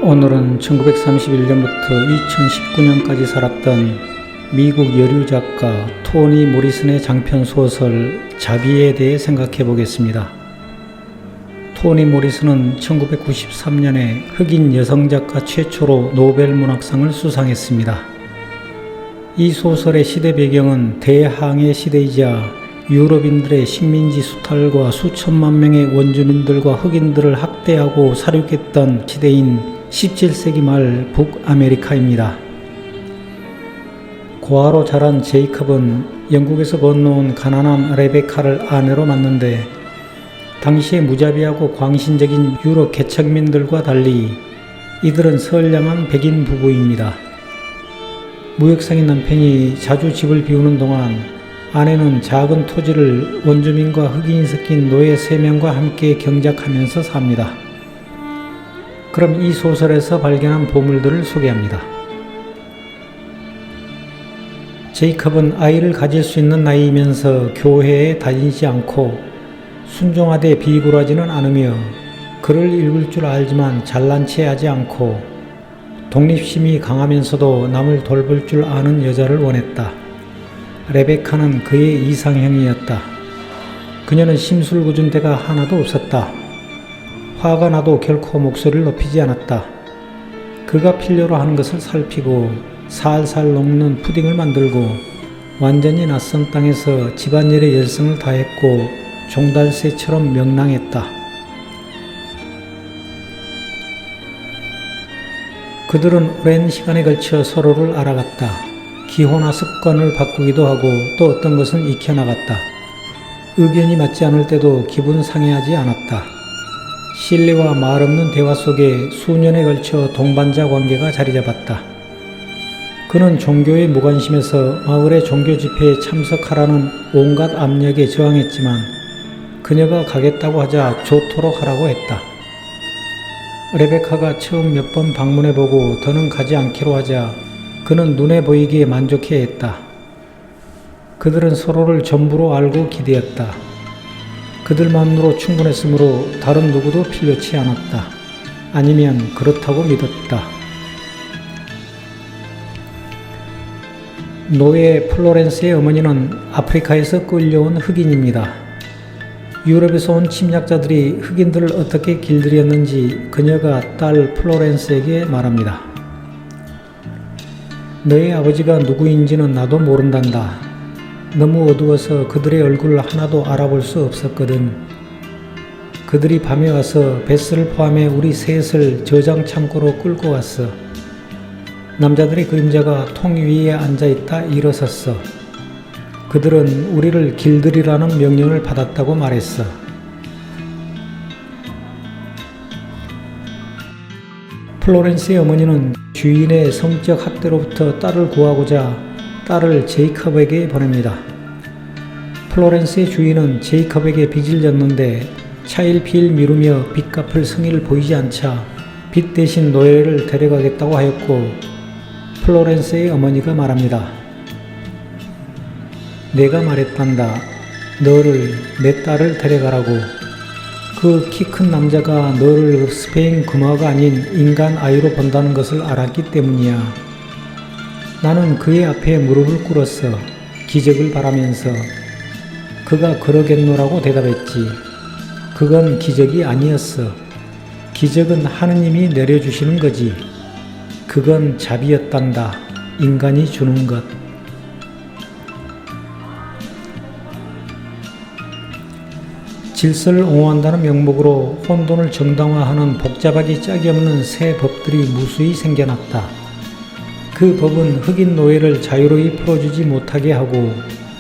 오늘은 1931년부터 2019년까지 살았던 미국 여류 작가 토니 모리슨의 장편 소설 자비에 대해 생각해 보겠습니다. 토니 모리슨은 1993년에 흑인 여성 작가 최초로 노벨 문학상을 수상했습니다. 이 소설의 시대 배경은 대항해 시대이자 유럽인들의 식민지 수탈과 수천만 명의 원주민들과 흑인들을 학대하고 살육했던 시대인 17세기 말 북아메리카입니다. 고아로 자란 제이컵은 영국에서 건너온 가난한 레베카를 아내로 맞는데 당시의 무자비하고 광신적인 유럽 개척민들과 달리 이들은 선량한 백인 부부입니다. 무역상인 남편이 자주 집을 비우는 동안 아내는 작은 토지를 원주민과 흑인이 섞인 노예 3명과 함께 경작하면서 삽니다. 그럼 이 소설에서 발견한 보물들을 소개합니다. 제이컵은 아이를 가질 수 있는 나이이면서 교회에 다니지 않고 순종하되 비굴하지는 않으며 글을 읽을 줄 알지만 잘난 체 하지 않고 독립심이 강하면서도 남을 돌볼 줄 아는 여자를 원했다. 레베카는 그의 이상형이었다. 그녀는 심술궂은 데가 하나도 없었다. 화가 나도 결코 목소리를 높이지 않았다. 그가 필요로 하는 것을 살피고 살살 녹는 푸딩을 만들고 완전히 낯선 땅에서 집안일에 열성을 다했고 종달새처럼 명랑했다. 그들은 오랜 시간에 걸쳐 서로를 알아갔다. 기호나 습관을 바꾸기도 하고 또 어떤 것은 익혀나갔다. 의견이 맞지 않을 때도 기분 상해하지 않았다. 신뢰와 말 없는 대화 속에 수년에 걸쳐 동반자 관계가 자리잡았다. 그는 종교에 무관심해서 마을의 종교 집회에 참석하라는 온갖 압력에 저항했지만 그녀가 가겠다고 하자 좋도록 하라고 했다. 레베카가 처음 몇 번 방문해보고 더는 가지 않기로 하자 그는 눈에 보이기에 만족해했다. 그들은 서로를 전부로 알고 기대었다. 그들만으로 충분했으므로 다른 누구도 필요치 않았다. 아니면 그렇다고 믿었다. 노예 플로렌스의 어머니는 아프리카에서 끌려온 흑인입니다. 유럽에서 온 침략자들이 흑인들을 어떻게 길들였는지 그녀가 딸 플로렌스에게 말합니다. 너의 아버지가 누구인지는 나도 모른단다. 너무 어두워서 그들의 얼굴을 하나도 알아볼 수 없었거든. 그들이 밤에 와서 베스를 포함해 우리 셋을 저장 창고로 끌고 왔어. 남자들의 그림자가 통 위에 앉아있다 일어섰어. 그들은 우리를 길들이라는 명령을 받았다고 말했어. 플로렌스의 어머니는 주인의 성적 학대로부터 딸을 구하고자 딸을 제이컵에게 보냅니다. 플로렌스의 주인은 제이컵에게 빚을 졌는데 차일피일 미루며 빚 갚을 성의를 보이지 않자 빚 대신 노예를 데려가겠다고 하였고 플로렌스의 어머니가 말합니다. 내가 말했단다. 너를 내 딸을 데려가라고. 그 키 큰 남자가 너를 스페인 금화가 아닌 인간 아이로 본다는 것을 알았기 때문이야. 나는 그의 앞에 무릎을 꿇었어. 기적을 바라면서. 그가 그러겠노라고 대답했지. 그건 기적이 아니었어. 기적은 하느님이 내려주시는 거지. 그건 자비였단다. 인간이 주는 것. 질서를 옹호한다는 명목으로 혼돈을 정당화하는 복잡하기 짝이 없는 새 법들이 무수히 생겨났다. 그 법은 흑인 노예를 자유로이 풀어주지 못하게 하고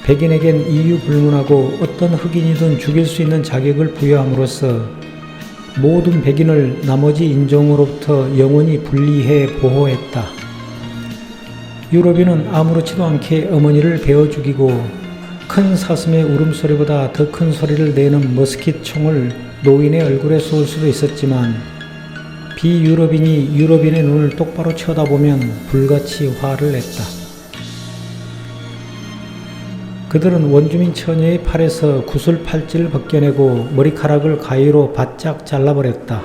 백인에겐 이유 불문하고 어떤 흑인이든 죽일 수 있는 자격을 부여함으로써 모든 백인을 나머지 인종으로부터 영원히 분리해 보호했다. 유럽인은 아무렇지도 않게 어머니를 베어 죽이고 큰 사슴의 울음소리보다 더 큰 소리를 내는 머스킷 총을 노인의 얼굴에 쏠 수도 있었지만 비유럽인이 유럽인의 눈을 똑바로 쳐다보면 불같이 화를 냈다. 그들은 원주민 처녀의 팔에서 구슬 팔찌를 벗겨내고 머리카락을 가위로 바짝 잘라버렸다.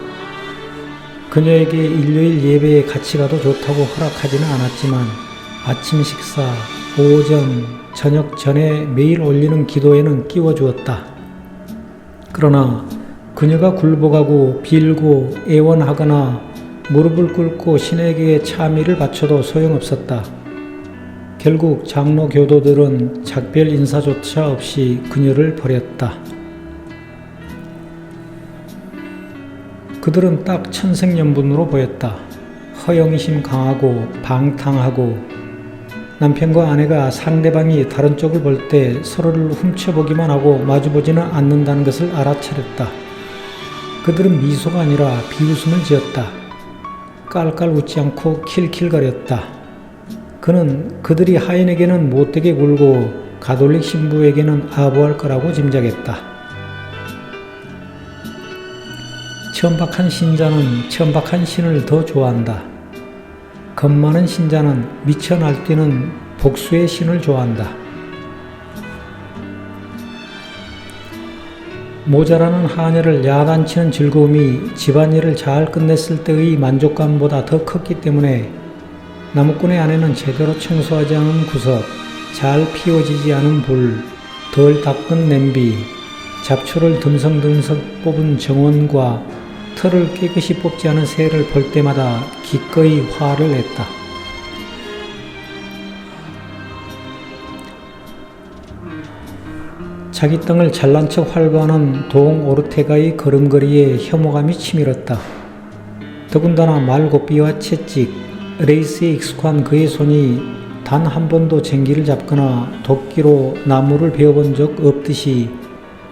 그녀에게 일요일 예배에 같이 가도 좋다고 허락하지는 않았지만 아침 식사, 오전, 저녁 전에 매일 올리는 기도에는 끼워주었다. 그러나 그녀가 굴복하고 빌고 애원하거나 무릎을 꿇고 신에게 참의를 바쳐도 소용없었다. 결국 장로 교도들은 작별 인사조차 없이 그녀를 버렸다. 그들은 딱 천생연분으로 보였다. 허영심 강하고 방탕하고 남편과 아내가 상대방이 다른 쪽을 볼 때 서로를 훔쳐보기만 하고 마주보지는 않는다는 것을 알아차렸다. 그들은 미소가 아니라 비웃음을 지었다. 깔깔 웃지 않고 킬킬거렸다. 그는 그들이 하인에게는 못되게 굴고 가톨릭 신부에게는 아부할 거라고 짐작했다. 천박한 신자는 천박한 신을 더 좋아한다. 겁 많은 신자는 미쳐 날뛰는 복수의 신을 좋아한다. 모자라는 하녀를 야단치는 즐거움이 집안일을 잘 끝냈을 때의 만족감보다 더 컸기 때문에 나무꾼의 아내는 제대로 청소하지 않은 구석, 잘 피워지지 않은 불, 덜 닦은 냄비, 잡초를 듬성듬성 뽑은 정원과 털을 깨끗이 뽑지 않은 새를 볼 때마다 기꺼이 화를 냈다. 자기 땅을 잘난 척 활보하는 동 오르테가의 걸음걸이에 혐오감이 치밀었다. 더군다나 말고삐와 채찍, 레이스에 익숙한 그의 손이 단 한 번도 쟁기를 잡거나 도끼로 나무를 베어본 적 없듯이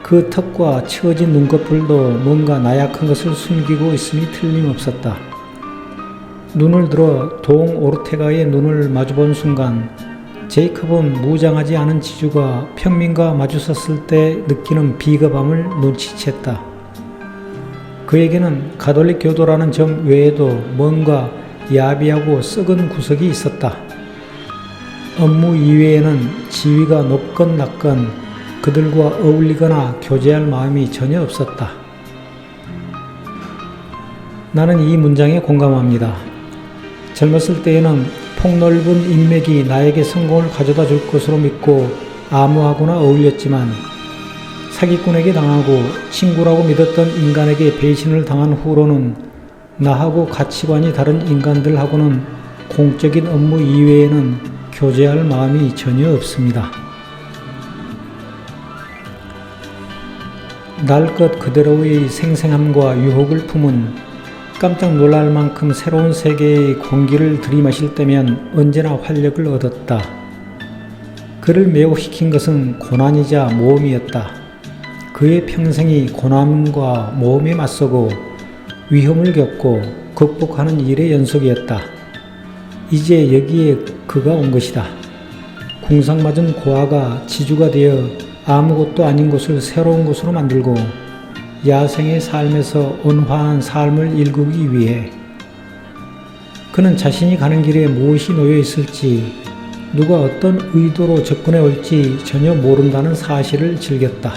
그 턱과 처진 눈꺼풀도 뭔가 나약한 것을 숨기고 있음이 틀림없었다. 눈을 들어 동 오르테가의 눈을 마주본 순간 제이콥은 무장하지 않은 지주가 평민과 마주섰을 때 느끼는 비겁함을 눈치챘다. 그에게는 가톨릭 교도라는 점 외에도 뭔가 야비하고 썩은 구석이 있었다. 업무 이외에는 지위가 높건 낮건 그들과 어울리거나 교제할 마음이 전혀 없었다. 나는 이 문장에 공감합니다. 젊었을 때에는 폭넓은 인맥이 나에게 성공을 가져다 줄 것으로 믿고 아무하고나 어울렸지만 사기꾼에게 당하고 친구라고 믿었던 인간에게 배신을 당한 후로는 나하고 가치관이 다른 인간들하고는 공적인 업무 이외에는 교제할 마음이 전혀 없습니다. 날 것 그대로의 생생함과 유혹을 품은 깜짝 놀랄 만큼 새로운 세계의 공기를 들이마실 때면 언제나 활력을 얻었다. 그를 매혹시킨 것은 고난이자 모험이었다. 그의 평생이 고난과 모험에 맞서고 위험을 겪고 극복하는 일의 연속이었다. 이제 여기에 그가 온 것이다. 궁상맞은 고아가 지주가 되어 아무것도 아닌 곳을 새로운 곳으로 만들고 야생의 삶에서 온화한 삶을 일구기 위해 그는 자신이 가는 길에 무엇이 놓여 있을지 누가 어떤 의도로 접근해 올지 전혀 모른다는 사실을 즐겼다.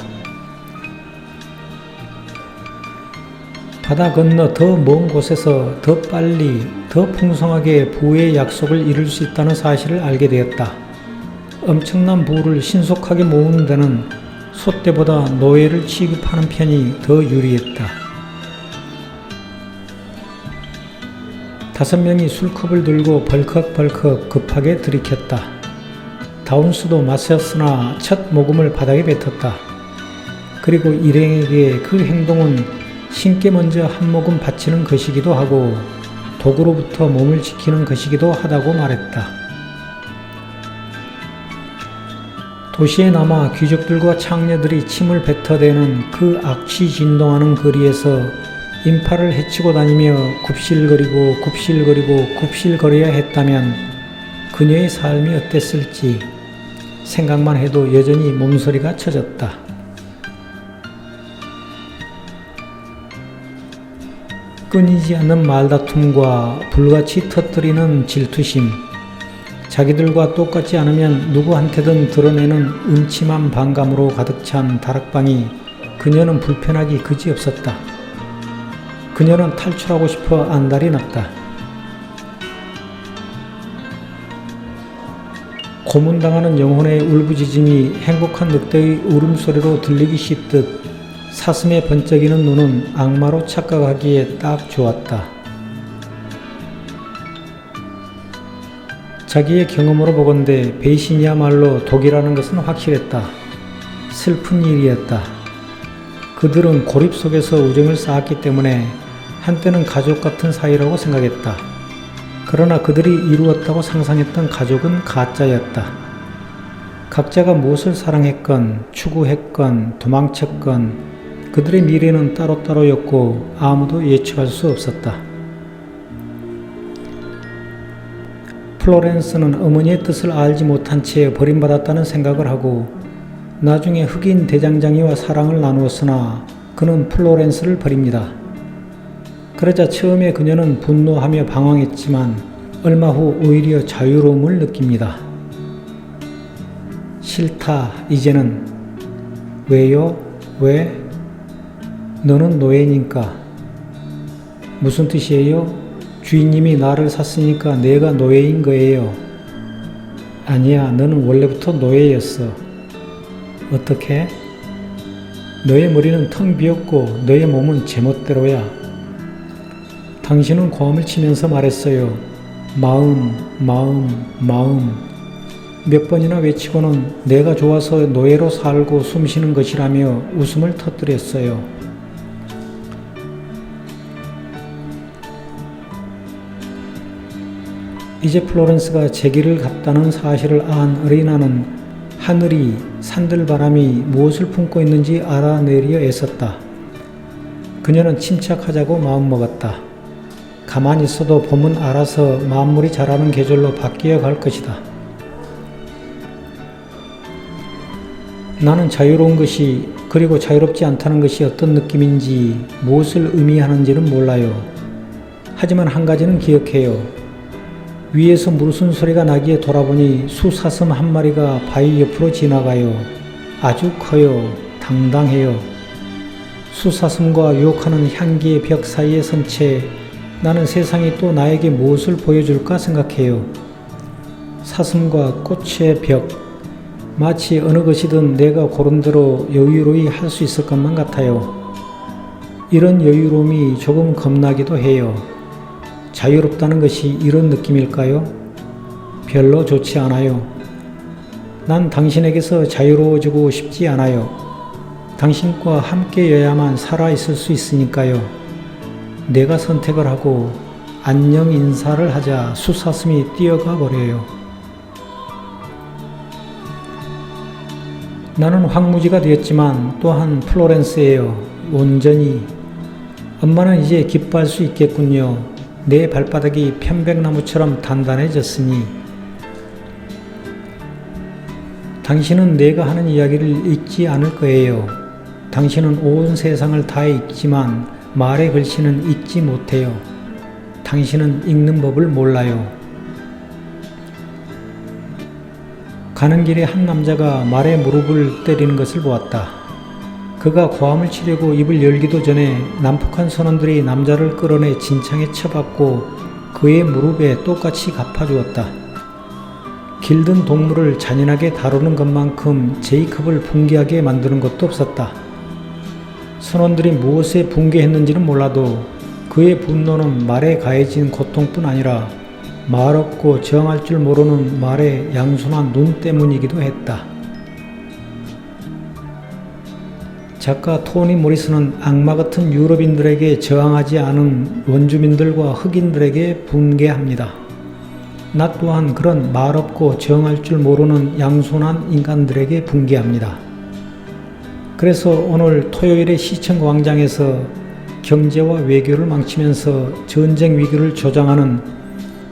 바다 건너 더 먼 곳에서 더 빨리 더 풍성하게 부의 약속을 이룰 수 있다는 사실을 알게 되었다. 엄청난 부를 신속하게 모으는 데는 소떼보다 노예를 취급하는 편이 더 유리했다. 5명이 술컵을 들고 벌컥벌컥 급하게 들이켰다. 다운스도 마셨으나 첫 모금을 바닥에 뱉었다. 그리고 일행에게 그 행동은 신께 먼저 한 모금 바치는 것이기도 하고 독으로부터 몸을 지키는 것이기도 하다고 말했다. 도시에 남아 귀족들과 창녀들이 침을 뱉어대는 그 악취 진동하는 거리에서 인파를 헤치고 다니며 굽실거리고 굽실거려야 했다면 그녀의 삶이 어땠을지 생각만 해도 여전히 몸서리가 쳐졌다. 끊이지 않는 말다툼과 불같이 터뜨리는 질투심, 자기들과 똑같지 않으면 누구한테든 드러내는 음침한 반감으로 가득 찬 다락방이 그녀는 불편하기 그지없었다. 그녀는 탈출하고 싶어 안달이 났다. 고문당하는 영혼의 울부짖음이 행복한 늑대의 울음소리로 들리기 쉽듯 사슴의 번쩍이는 눈은 악마로 착각하기에 딱 좋았다. 자기의 경험으로 보건대 배신이야말로 독이라는 것은 확실했다. 슬픈 일이었다. 그들은 고립 속에서 우정을 쌓았기 때문에 한때는 가족 같은 사이라고 생각했다. 그러나 그들이 이루었다고 상상했던 가족은 가짜였다. 각자가 무엇을 사랑했건, 추구했건, 도망쳤건 그들의 미래는 따로따로였고 아무도 예측할 수 없었다. 플로렌스는 어머니의 뜻을 알지 못한 채 버림받았다는 생각을 하고 나중에 흑인 대장장이와 사랑을 나누었으나 그는 플로렌스를 버립니다. 그러자 처음에 그녀는 분노하며 방황했지만 얼마 후 오히려 자유로움을 느낍니다. 싫다, 이제는. 왜요? 왜? 너는 노예니까. 무슨 뜻이에요? 주인님이 나를 샀으니까 내가 노예인 거예요. 아니야, 너는 원래부터 노예였어. 어떻게? 너의 머리는 텅 비었고 너의 몸은 제멋대로야. 당신은 고함을 치면서 말했어요. 마음, 마음, 마음. 몇 번이나 외치고는 내가 좋아서 노예로 살고 숨쉬는 것이라며 웃음을 터뜨렸어요. 이제 플로렌스가 제길을 갔다는 사실을 안 리나는 하늘이, 산들바람이 무엇을 품고 있는지 알아내려 애썼다. 그녀는 침착하자고 마음먹었다. 가만히 있어도 봄은 알아서 만물이 자라는 계절로 바뀌어 갈 것이다. 나는 자유로운 것이, 그리고 자유롭지 않다는 것이 어떤 느낌인지, 무엇을 의미하는지는 몰라요. 하지만 한 가지는 기억해요. 위에서 무슨 소리가 나기에 돌아보니 수사슴 한 마리가 바위 옆으로 지나가요. 아주 커요. 당당해요. 수사슴과 유혹하는 향기의 벽 사이에 선 채 나는 세상이 또 나에게 무엇을 보여줄까 생각해요. 사슴과 꽃의 벽, 마치 어느 것이든 내가 고른 대로 여유로이 할 수 있을 것만 같아요. 이런 여유로움이 조금 겁나기도 해요. 자유롭다는 것이 이런 느낌일까요? 별로 좋지 않아요. 난 당신에게서 자유로워지고 싶지 않아요. 당신과 함께여야만 살아있을 수 있으니까요. 내가 선택을 하고 안녕 인사를 하자 수사슴이 뛰어가 버려요. 나는 황무지가 되었지만 또한 플로렌스예요. 온전히. 엄마는 이제 기뻐할 수 있겠군요. 내 발바닥이 편백나무처럼 단단해졌으니. 당신은 내가 하는 이야기를 잊지 않을 거예요. 당신은 온 세상을 다 읽지만 말의 글씨는 읽지 못해요. 당신은 읽는 법을 몰라요. 가는 길에 한 남자가 말에 무릎을 때리는 것을 보았다. 그가 고함을 치려고 입을 열기도 전에 남북한 선원들이 남자를 끌어내 진창에 쳐박고 그의 무릎에 똑같이 갚아주었다. 길든 동물을 잔인하게 다루는 것만큼 제이컵을 붕괴하게 만드는 것도 없었다. 선원들이 무엇에 붕괴했는지는 몰라도 그의 분노는 말에 가해진 고통뿐 아니라 말없고 저항할 줄 모르는 말의 양순한 눈 때문이기도 했다. 작가 토니 모리슨은 악마 같은 유럽인들에게 저항하지 않은 원주민들과 흑인들에게 분개합니다. 나 또한 그런 말없고 저항할 줄 모르는 양순한 인간들에게 분개합니다. 그래서 오늘 토요일에 시청 광장에서 경제와 외교를 망치면서 전쟁 위기를 조장하는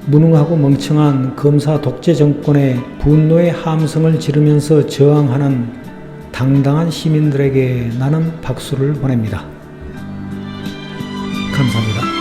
무능하고 멍청한 검사 독재 정권의 분노의 함성을 지르면서 저항하는 당당한 시민들에게 나는 박수를 보냅니다. 감사합니다.